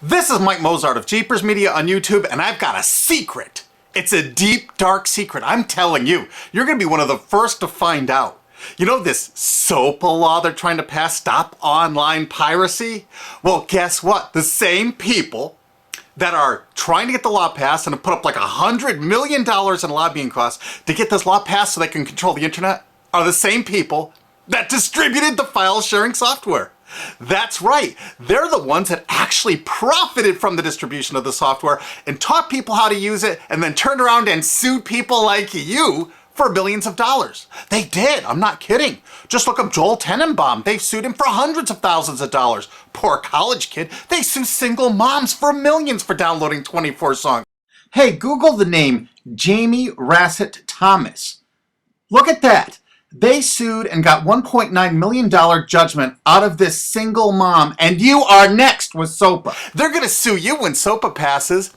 This is Mike Mozart of Jeepers Media on YouTube, and I've got a secret. It's a deep, dark secret. I'm telling you, you're going to be one of the first to find out. You know this SOPA law they're trying to pass, Stop Online Piracy? Well, guess what? The same people that are trying to get the law passed and have put up like $100 million in lobbying costs to get this law passed so they can control the internet are the same people that distributed the file sharing software. That's right. They're the ones that actually profited from the distribution of the software and taught people how to use it and then turned around and sued people like you for billions of dollars. They did. I'm not kidding. Just look up Joel Tenenbaum. They've sued him for hundreds of thousands of dollars. Poor college kid. They sue single moms for millions for downloading 24 songs. Hey, Google the name Jamie Rassett Thomas. Look at that. They sued and got $1.9 million judgment out of this single mom, and you are next with SOPA. They're going to sue you when SOPA passes.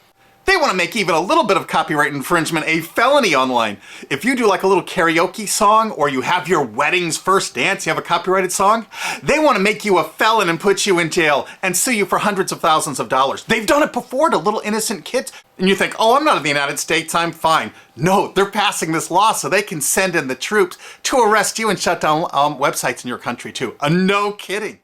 They want to make even a little bit of copyright infringement a felony online. If you do like a little karaoke song, or you have your wedding's first dance, you have a copyrighted song, they want to make you a felon and put you in jail and sue you for hundreds of thousands of dollars. They've done it before to little innocent kids. And you think, oh, I'm not in the United States, I'm fine. No, they're passing this law so they can send in the troops to arrest you and shut down websites in your country too. No kidding.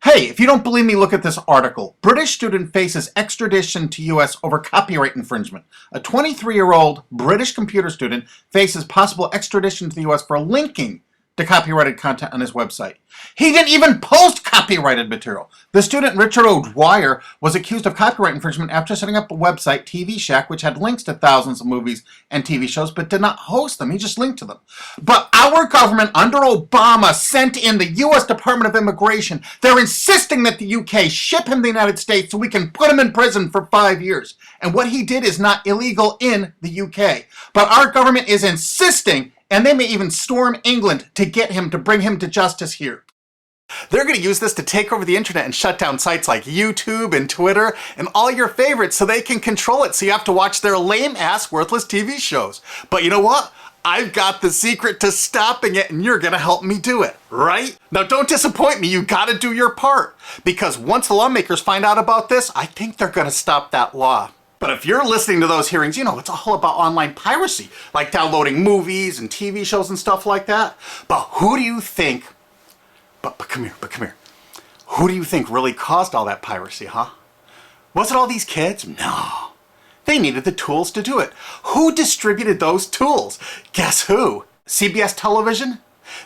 Hey, if you don't believe me, look at this article. British student faces extradition to US over copyright infringement. A 23-year-old British computer student faces possible extradition to the US for linking to copyrighted content on his website. He didn't even post copyrighted material. The student, Richard O'Dwyer, was accused of copyright infringement after setting up a website, TV Shack, which had links to thousands of movies and TV shows, but did not host them. He just linked to them. But our government, under Obama, sent in the U.S. Department of Immigration. They're insisting that the UK ship him to the United States so we can put him in prison for 5 years. And what he did is not illegal in the UK. But our government is insisting, and they may even storm England to get him, to bring him to justice here. They're going to use this to take over the internet and shut down sites like YouTube and Twitter and all your favorites so they can control it, so you have to watch their lame-ass, worthless TV shows. But you know what? I've got the secret to stopping it, and you're going to help me do it, right? Now, don't disappoint me. You got to do your part. Because once the lawmakers find out about this, I think they're going to stop that law. But if you're listening to those hearings, you know, it's all about online piracy, like downloading movies and TV shows and stuff like that. But who do you think, but come here. Who do you think really caused all that piracy, huh? Was it all these kids? No. They needed the tools to do it. Who distributed those tools? Guess who? CBS Television?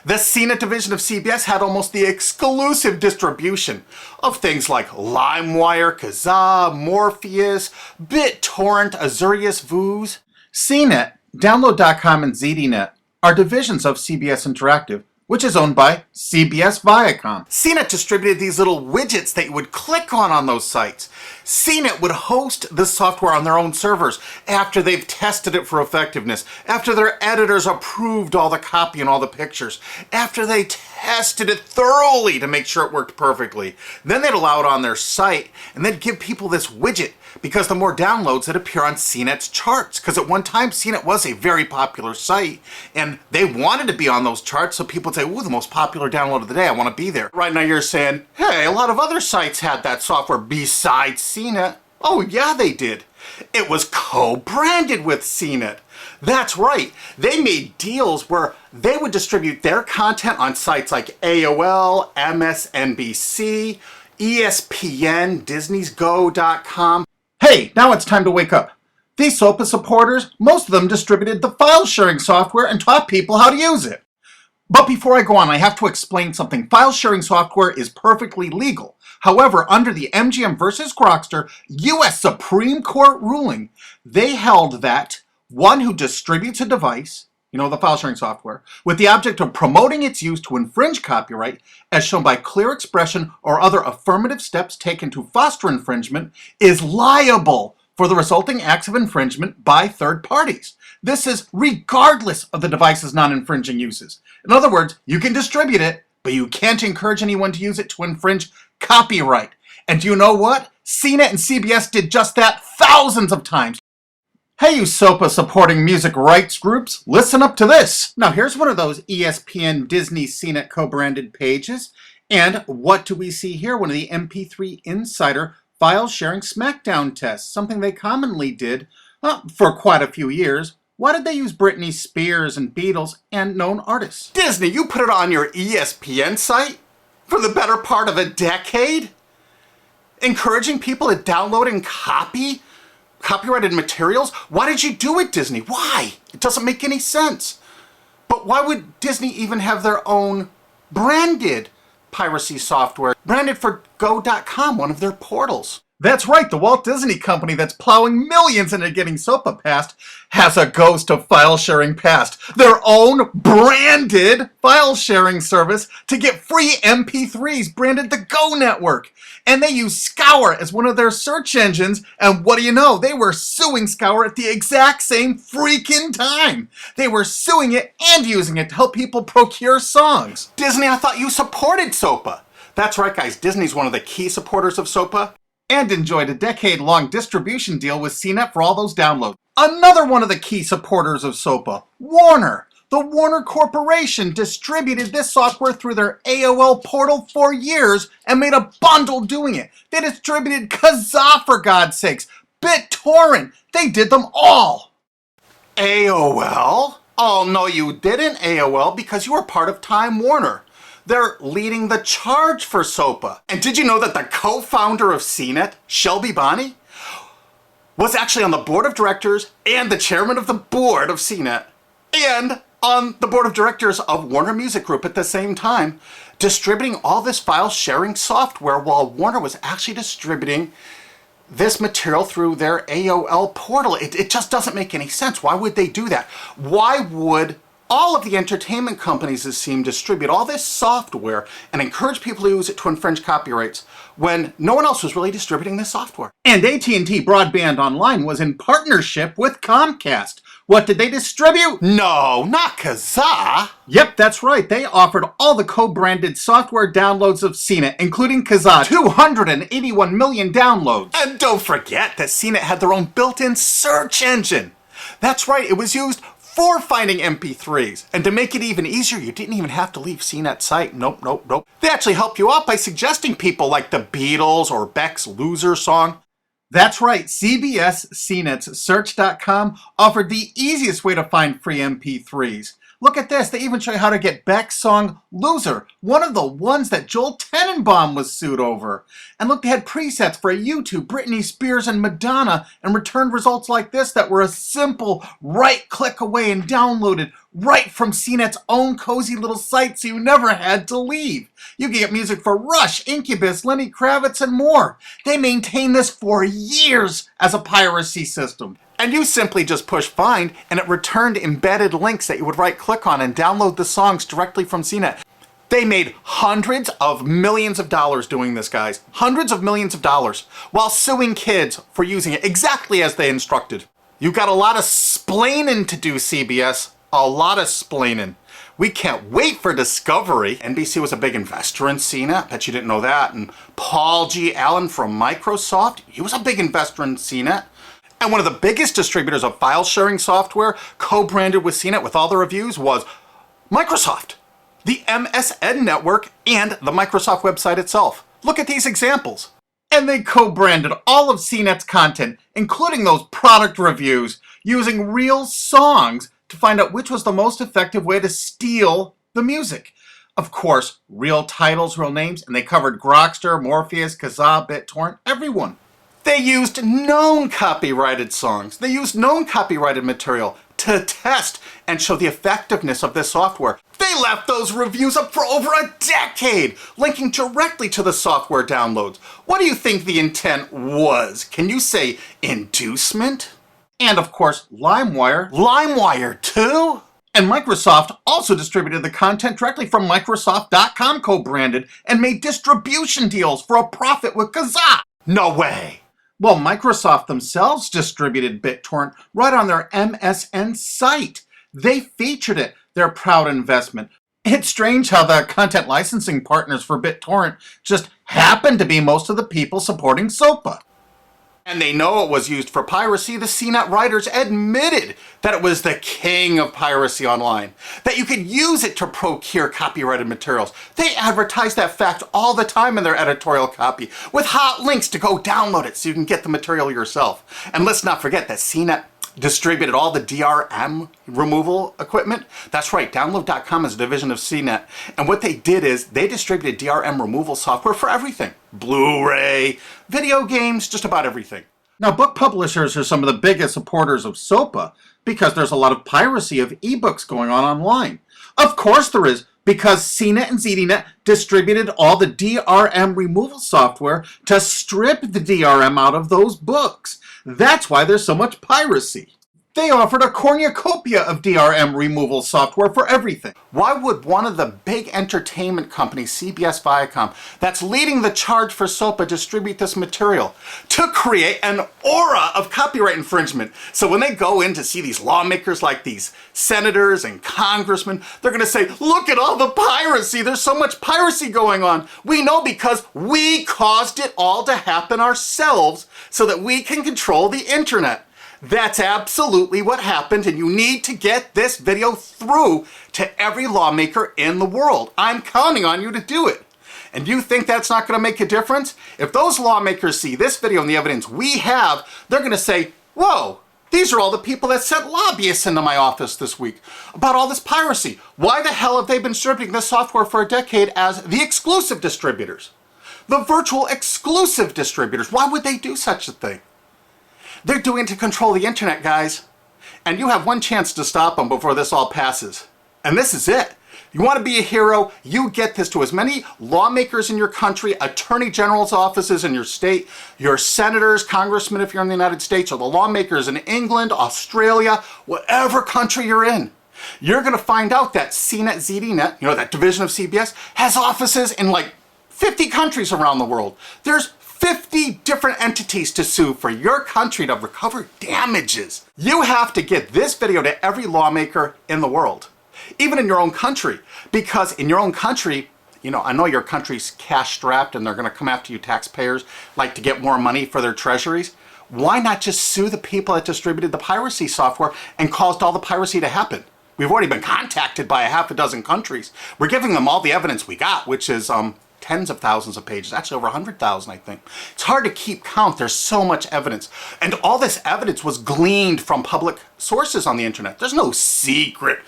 The CNET division of CBS had almost the exclusive distribution of things like LimeWire, Kazaa, Morpheus, BitTorrent, Azurius, Vooz. CNET, Download.com, and ZDNet are divisions of CBS Interactive, which is owned by CBS Viacom. CNET distributed these little widgets that you would click on those sites. CNET would host the software on their own servers after they've tested it for effectiveness, after their editors approved all the copy and all the pictures, after they tested it thoroughly to make sure it worked perfectly. Then they'd allow it on their site, and they'd give people this widget, because the more downloads that appear on CNET's charts. Because at one time, CNET was a very popular site, and they wanted to be on those charts, so people would say, ooh, the most popular download of the day, I want to be there. Right now you're saying, hey, a lot of other sites had that software besides CNET. Oh yeah, they did. It was co-branded with CNET. That's right. They made deals where they would distribute their content on sites like AOL, MSNBC, ESPN, Disney'sGo.com. Hey, now it's time to wake up. These SOPA supporters, most of them distributed the file sharing software and taught people how to use it. But before I go on, I have to explain something. File sharing software is perfectly legal. However, under the MGM versus Grokster U.S. Supreme Court ruling, they held that one who distributes a device, you know, the file sharing software, with the object of promoting its use to infringe copyright, as shown by clear expression or other affirmative steps taken to foster infringement, is liable for the resulting acts of infringement by third parties. This is regardless of the device's non-infringing uses. In other words, you can distribute it, but you can't encourage anyone to use it to infringe copyright. And do you know what? CNET and CBS did just that thousands of times. Hey, you SOPA supporting music rights groups, listen up to this. Now here's one of those ESPN Disney CNET co-branded pages. And what do we see here? One of the MP3 Insider file sharing smackdown tests, something they commonly did for quite a few years. Why did they use Britney Spears and Beatles and known artists? Disney, you put it on your ESPN site for the better part of a decade? Encouraging people to download and copy copyrighted materials? Why did you do it, Disney? Why? It doesn't make any sense. But why would Disney even have their own branded piracy software, branded for Go.com, one of their portals? That's right, the Walt Disney Company that's plowing millions into getting SOPA passed has a ghost of file sharing past. Their own branded file sharing service to get free MP3s branded the Go Network. And they use Scour as one of their search engines, and what do you know? They were suing Scour at the exact same freaking time. They were suing it and using it to help people procure songs. Disney, I thought you supported SOPA. That's right, guys, Disney's one of the key supporters of SOPA. And enjoyed a decade-long distribution deal with CNET for all those downloads. Another one of the key supporters of SOPA, Warner. The Warner Corporation distributed this software through their AOL portal for years and made a bundle doing it. They distributed Kazaa, for God's sakes, BitTorrent. They did them all. AOL? Oh, no, you didn't, AOL, because you were part of Time Warner. They're leading the charge for SOPA. And did you know that the co-founder of CNET, Shelby Bonney, was actually on the board of directors and the chairman of the board of CNET and on the board of directors of Warner Music Group at the same time, distributing all this file sharing software while Warner was actually distributing this material through their AOL portal. It just doesn't make any sense. Why would they do that? Why would all of the entertainment companies, it seemed, distribute all this software and encourage people to use it to infringe copyrights when no one else was really distributing this software? And AT&T Broadband Online was in partnership with Comcast. What did they distribute? No, not Kazaa. Yep, that's right. They offered all the co-branded software downloads of CNET, including Kazaa, 281 million downloads. And don't forget that CNET had their own built-in search engine. That's right, it was used for finding MP3s. And to make it even easier, you didn't even have to leave CNET's site. Nope. They actually helped you out by suggesting people like the Beatles or Beck's Loser song. That's right, CBS CNET's Search.com offered the easiest way to find free MP3s. Look at this, they even show you how to get Beck's song Loser, one of the ones that Joel Tenenbaum was sued over. And look, they had presets for YouTube, Britney Spears, and Madonna, and returned results like this that were a simple right click away and downloaded right from CNET's own cozy little site, so you never had to leave. You can get music for Rush, Incubus, Lenny Kravitz, and more. They maintained this for years as a piracy system. And you simply just push find, and it returned embedded links that you would right-click on and download the songs directly from CNET. They made hundreds of millions of dollars doing this, guys. Hundreds of millions of dollars, while suing kids for using it exactly as they instructed. You got a lot of splaining to do, CBS. A lot of splaining. We can't wait for Discovery. NBC was a big investor in CNET. Bet you didn't know that. And Paul G. Allen from Microsoft, he was a big investor in CNET. And one of the biggest distributors of file sharing software co-branded with CNET with all the reviews was Microsoft, the MSN network, and the Microsoft website itself. Look at these examples. And they co-branded all of CNET's content, including those product reviews, using real songs to find out which was the most effective way to steal the music. Of course, real titles, real names, and they covered Grokster, Morpheus, Kazaa, BitTorrent, everyone. They used known copyrighted songs. They used known copyrighted material to test and show the effectiveness of this software. They left those reviews up for over a decade, linking directly to the software downloads. What do you think the intent was? Can you say inducement? And of course, LimeWire. LimeWire too? And Microsoft also distributed the content directly from Microsoft.com co-branded and made distribution deals for a profit with Kazaa. No way. Well, Microsoft themselves distributed BitTorrent right on their MSN site. They featured it, their proud investment. It's strange how the content licensing partners for BitTorrent just happen to be most of the people supporting SOPA. And they know it was used for piracy. The CNET writers admitted that it was the king of piracy online, that you could use it to procure copyrighted materials. They advertise that fact all the time in their editorial copy with hot links to go download it so you can get the material yourself. And let's not forget that CNET distributed all the DRM removal equipment. That's right, Download.com is a division of CNET. And what they did is they distributed DRM removal software for everything. Blu-ray, video games, just about everything. Now, book publishers are some of the biggest supporters of SOPA because there's a lot of piracy of ebooks going on online. Of course there is, because CNET and ZDNet distributed all the DRM removal software to strip the DRM out of those books. That's why there's so much piracy. They offered a cornucopia of DRM removal software for everything. Why would one of the big entertainment companies, CBS Viacom, that's leading the charge for SOPA, distribute this material? To create an aura of copyright infringement. So when they go in to see these lawmakers like these senators and congressmen, they're going to say, look at all the piracy. There's so much piracy going on. We know because we caused it all to happen ourselves so that we can control the internet. That's absolutely what happened, and you need to get this video through to every lawmaker in the world. I'm counting on you to do it. And you think that's not going to make a difference? If those lawmakers see this video and the evidence we have, they're going to say, whoa, these are all the people that sent lobbyists into my office this week about all this piracy. Why the hell have they been distributing this software for a decade as the exclusive distributors? The virtual exclusive distributors. Why would they do such a thing? They're doing it to control the internet, guys. And you have one chance to stop them before this all passes. And this is it. You want to be a hero, you get this to as many lawmakers in your country, attorney general's offices in your state, your senators, congressmen if you're in the United States, or the lawmakers in England, Australia, whatever country you're in. You're going to find out that CNET, ZDNet, that division of CBS, has offices in like 50 countries around the world. There's 50 different entities to sue for your country to recover damages. You have to get this video to every lawmaker in the world, even in your own country, because in your own country, I know your country's cash strapped and they're going to come after you taxpayers like to get more money for their treasuries. Why not just sue the people that distributed the piracy software and caused all the piracy to happen? We've already been contacted by a half a dozen countries. We're giving them all the evidence we got, which is tens of thousands of pages, actually over 100,000, I think. It's hard to keep count. There's so much evidence. And all this evidence was gleaned from public sources on the internet. There's no secret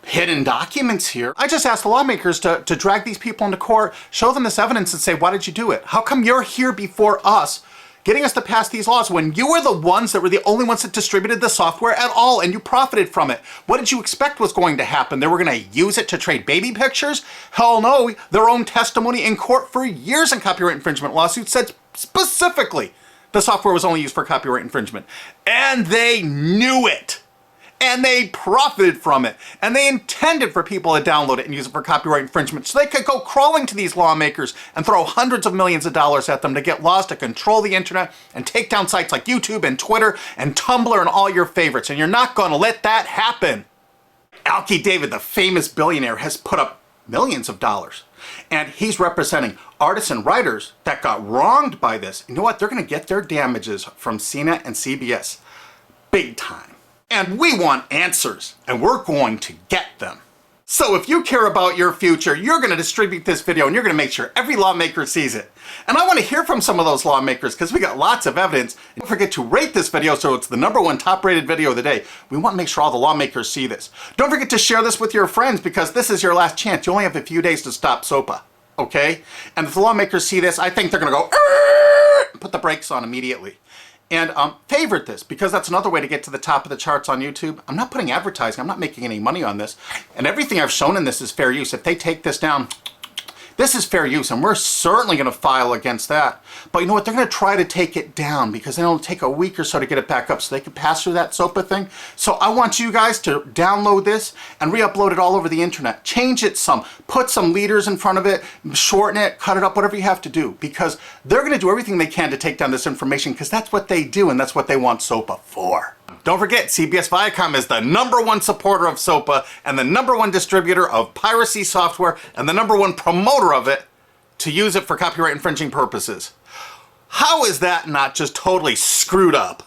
hidden documents here. I just asked the lawmakers to drag these people into court, show them this evidence and say, why did you do it? How come you're here before us getting us to pass these laws when you were the ones that were the only ones that distributed the software at all and you profited from it? What did you expect was going to happen? They were going to use it to trade baby pictures? Hell no. Their own testimony in court for years in copyright infringement lawsuits said specifically the software was only used for copyright infringement. And they knew it. And they profited from it. And they intended for people to download it and use it for copyright infringement so they could go crawling to these lawmakers and throw hundreds of millions of dollars at them to get laws to control the internet and take down sites like YouTube and Twitter and Tumblr and all your favorites. And you're not going to let that happen. Alki David, the famous billionaire, has put up millions of dollars. And he's representing artists and writers that got wronged by this. You know what? They're going to get their damages from CNET and CBS. Big time. And we want answers, and we're going to get them. So if you care about your future, you're going to distribute this video and you're going to make sure every lawmaker sees it. And I want to hear from some of those lawmakers because we got lots of evidence. Don't forget to rate this video so it's the #1 top rated video of the day. We want to make sure all the lawmakers see this. Don't forget to share this with your friends because this is your last chance. You only have a few days to stop SOPA, okay? And if the lawmakers see this, I think they're going to go, put the brakes on immediately. And favorite this, because that's another way to get to the top of the charts on YouTube. I'm not putting advertising. I'm not making any money on this. And everything I've shown in this is fair use. If they take this down, this is fair use, and we're certainly going to file against that. But you know what? They're going to try to take it down because it'll take a week or so to get it back up so they can pass through that SOPA thing. So I want you guys to download this and re-upload it all over the internet. Change it some. Put some leaders in front of it. Shorten it. Cut it up. Whatever you have to do. Because they're going to do everything they can to take down this information because that's what they do and that's what they want SOPA for. Don't forget, CBS Viacom is the #1 supporter of SOPA and the #1 distributor of piracy software and the #1 promoter of it to use it for copyright infringing purposes. How is that not just totally screwed up?